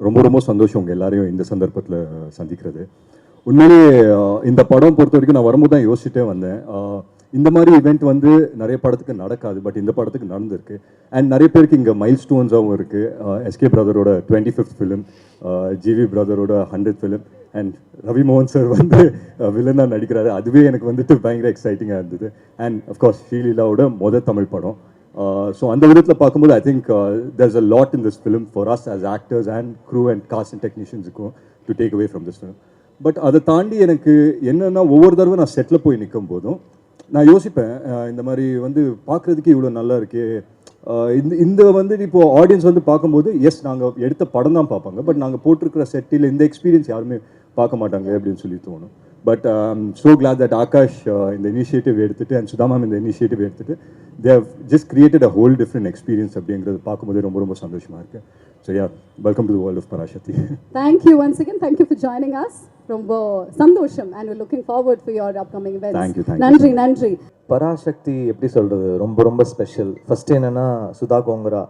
ரொம்ப ரொம்ப சந்தோஷம் உங்கள் எல்லாரையும் இந்த சந்தர்ப்பத்தில் சந்திக்கிறது. உண்மையிலேயே இந்த படம் பொறுத்த வரைக்கும் நான் வரும்போது தான் யோசிச்சுட்டே வந்தேன். இந்த மாதிரி ஈவெண்ட் வந்து நிறைய படத்துக்கு நடக்காது, பட் இந்த படத்துக்கு நடந்திருக்கு. அண்ட் நிறைய பேருக்கு இங்கே மைல் ஸ்டோன்ஸாகவும் இருக்குது. எஸ்கே பிரதரோட 25th ஃபிலிம், ஜிவி பிரதரோட 100th ஃபிலிம், அண்ட் ரவி மோகன் சார் வந்து வில்லனாக நடிக்கிறாரு. அதுவே எனக்கு வந்துட்டு பயங்கர எக்ஸைட்டிங்காக இருந்தது. அண்ட் அஃப்கோர்ஸ் ஸ்ரீலீலாவோட தமிழ் படம். ஸோ அந்த விதத்தில் பார்க்கும்போது I think there's a lot in this film for us as actors and crew and cast and technicians-க்கும் to take away from this film. But அதை தாண்டி எனக்கு என்னென்னா, ஒவ்வொரு தடவை நான் செட்டில் போய் நிற்கும் போதும் நான் யோசிப்பேன், இந்த மாதிரி வந்து பார்க்குறதுக்கு இவ்வளோ நல்லா இருக்கே. இந்த வந்து இப்போது ஆடியன்ஸ் வந்து பார்க்கும்போது எஸ் நாங்கள் எடுத்த படம் தான் பார்ப்பாங்க, பட் நாங்கள் போட்டிருக்கிற செட்டில் இந்த எக்ஸ்பீரியன்ஸ் யாருமே பார்க்க மாட்டாங்க அப்படின்னு சொல்லி தோணும். But I'm so glad that Akash இந்த இனிஷியேட்டிவ் எடுத்துகிட்டு அண்ட் சுதா மேம் இந்த இனிஷியேட்டிவ் எடுத்துகிட்டு they have just created a whole different experience அப்படிங்கிறது பார்க்கும்போது ரொம்ப ரொம்ப சந்தோஷமாக இருக்குது. So yeah, welcome to the world of Parasakthi. Thank you once again, thank you for joining us. ரொம்ப சந்தோஷம் and we're looking forward for your upcoming events. Thank you. நன்றி நன்றி. பராசக்தி எப்படி சொல்கிறது, ரொம்ப ரொம்ப ஸ்பெஷல். ஃபஸ்ட்டு என்னென்னா, சுதா கோங்கரா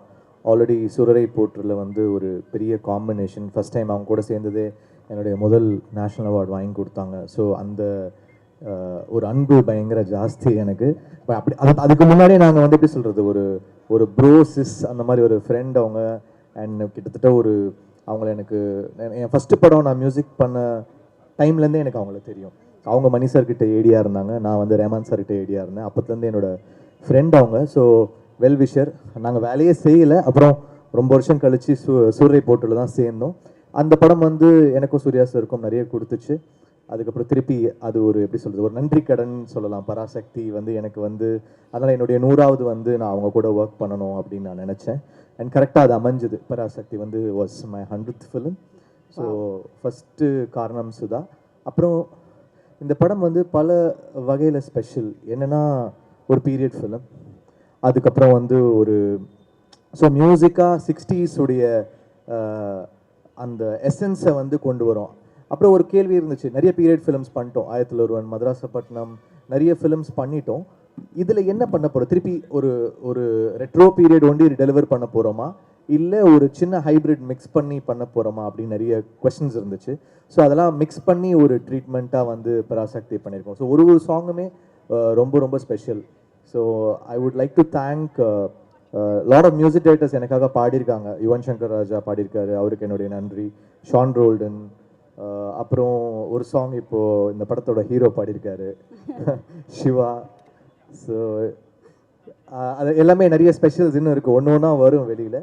ஆல்ரெடி சுரரை போற்றில் வந்து ஒரு பெரிய காம்பினேஷன். ஃபஸ்ட் டைம் அவங்க கூட சேர்ந்ததே என்னுடைய முதல் நேஷ்னல் அவார்டு வாங்கி கொடுத்தாங்க. ஸோ அந்த ஒரு அன்பு பயங்கர ஜாஸ்தி எனக்கு. அப்படி அதுக்கு முன்னாடியே நாங்கள் வந்து எப்படி சொல்கிறது, ஒரு ப்ரோசிஸ் அந்த மாதிரி ஒரு ஃப்ரெண்ட் அவங்க. அண்ட் கிட்டத்தட்ட அவங்கள எனக்கு என் ஃபஸ்ட்டு படம் நான் மியூசிக் பண்ண டைம்லேருந்தே எனக்கு அவங்கள தெரியும். அவங்க மணி சார்கிட்ட ஏடியாக இருந்தாங்க, நான் வந்து ரேமான் சார்கிட்ட ஏடியாக இருந்தேன். அப்போத்துலேருந்து என்னோடய ஃப்ரெண்ட் அவங்க. So well wisher. நாங்கள் வேலையே செய்யலை. அப்புறம் ரொம்ப வருஷம் கழித்து சூரை போட்டில் தான் சேர்ந்தோம். அந்த படம் வந்து எனக்கும் சூர்யா சாருக்கும் நிறைய கொடுத்துச்சு. அதுக்கப்புறம் திருப்பி அது எப்படி சொல்கிறது, ஒரு நன்றி கடன் சொல்லலாம். பராசக்தி வந்து எனக்கு வந்து அதனால் என்னுடைய 100வது வந்து நான் அவங்க கூட ஒர்க் பண்ணணும் அப்படின்னு நான் நினச்சேன். அண்ட் கரெக்டாக அது அமைஞ்சுது. பராசக்தி வந்து was my 100th film. So first காரணம் சுதா. அப்புறம் இந்த படம் வந்து பல வகையில் ஸ்பெஷல். என்னென்னா, ஒரு பீரியட் ஃபிலிம். அதுக்கப்புறம் வந்து ஸோ மியூசிக்காக 60s உடைய அந்த எசன்ஸை வந்து கொண்டு வரும். அப்புறம் ஒரு கேள்வி இருந்துச்சு, நிறைய பீரியட் ஃபிலிம்ஸ் பண்ணிட்டோம். 1001, மதராசப்பட்டினம், நிறைய ஃபிலிம்ஸ் பண்ணிட்டோம். இதில் என்ன பண்ண போகிறோம்? திருப்பி ஒரு ரெட்ரோ பீரியட் ஒண்டி டெலிவர் பண்ண போகிறோமா, இல்லை ஒரு சின்ன ஹைப்ரிட் மிக்ஸ் பண்ணி பண்ண போகிறோமா அப்படின்னு நிறைய கொஸ்டின்ஸ் இருந்துச்சு. ஸோ அதெல்லாம் மிக்ஸ் பண்ணி ஒரு ட்ரீட்மெண்ட்டாக வந்து பராசக்தி பண்ணியிருக்கோம். ஸோ ஒரு சாங்குமே ரொம்ப ரொம்ப special. So I would like to thank lot of music directors எனக்காக பாடியிருக்காங்க. யுவன் சங்கர் ராஜா பாடியிருக்காரு, அவருக்கு என்னுடைய நன்றி. ஷான் ரோல்டன். அப்புறம் ஒரு சாங் இப்போது இந்த படத்தோட ஹீரோ பாடியிருக்காரு, சிவா. ஸோ அது எல்லாமே நிறைய ஸ்பெஷல்ஸ் இன்னும் இருக்குது, ஒன்று ஒன்றா வரும் வெளியில்.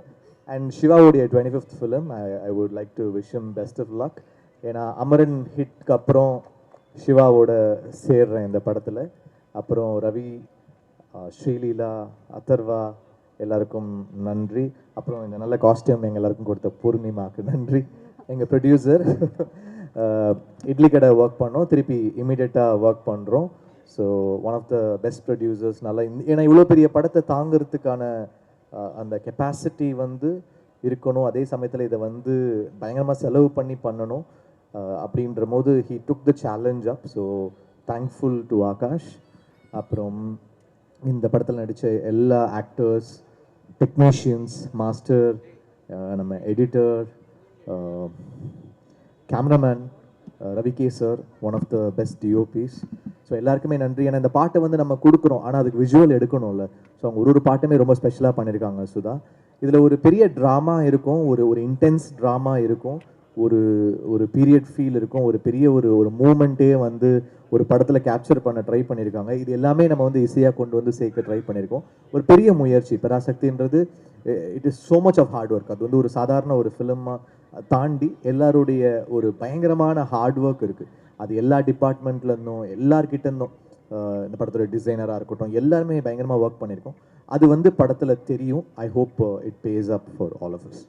அண்ட் சிவாவுடைய 25th film, I would like to wish him best of luck. ஏன்னா அமரன் ஹிட்க்கு அப்புறம் சிவாவோட சேர்றேன் இந்த படத்தில். அப்புறம் ரவி, ஸ்ரீலீலா, அதர்வா எல்லாருக்கும் நன்றி. அப்புறம் இந்த நல்ல காஸ்டியூம் எங்கள் எல்லாருக்கும் கொடுத்த பூர்ணிமாவுக்கு நன்றி. எங்கள் ப்ரொடியூசர் இட்லி கடை ஒர்க் பண்ணோம், திருப்பி இமீடியட்டாக ஒர்க் பண்ணுறோம். So one of the best producers. நல்லா ஏன்னா இவ்வளோ பெரிய படத்தை தாங்கிறதுக்கான அந்த கெப்பாசிட்டி வந்து இருக்கணும். அதே சமயத்தில் இதை வந்து பயங்கரமாக செலவு பண்ணி பண்ணணும். அப்படின்ற போது he took the challenge up. So thankful to Akash. அப்புறம் இந்த படத்தில் நடித்த எல்லா ஆக்டர்ஸ், டெக்னீஷியன்ஸ், மாஸ்டர், நம்ம editor, cameraman Ravi K sir, one of the best DOPs. So எல்லாருக்குமே நன்றி. ஏன்னா இந்த பாட்டை வந்து நம்ம கொடுக்குறோம், ஆனால் அதுக்கு விஷுவல் எடுக்கணும்ல. ஸோ அவங்க ஒரு பாட்டுமே ரொம்ப ஸ்பெஷலாக பண்ணியிருக்காங்க சுதா. இதில் ஒரு பெரிய ட்ராமா இருக்கும், ஒரு இன்டென்ஸ் ட்ராமா இருக்கும், ஒரு பீரியட் ஃபீல் இருக்கும், ஒரு பெரிய ஒரு மூமெண்ட்டே வந்து ஒரு படத்தில் கேப்சர் பண்ண ட்ரை பண்ணியிருக்காங்க. இது எல்லாமே நம்ம வந்து இசையாக கொண்டு வந்து சேர்க்க ட்ரை பண்ணியிருக்கோம். ஒரு பெரிய முயற்சி. பராசக்தின்றது it is so much of hard work. அது வந்து ஒரு சாதாரண ஒரு ஃபிலிமாக தாண்டி எல்லாருடைய ஒரு பயங்கரமான ஹார்ட் ஒர்க் இருக்குது. அது எல்லா டிபார்ட்மெண்ட்லேருந்தும் எல்லார்கிட்டேருந்தும், இந்த படத்தோட டிசைனராக இருக்கட்டும், எல்லாருமே பயங்கரமாக ஒர்க் பண்ணியிருக்கோம். அது வந்து படத்தில் தெரியும். I hope it pays up for all of as.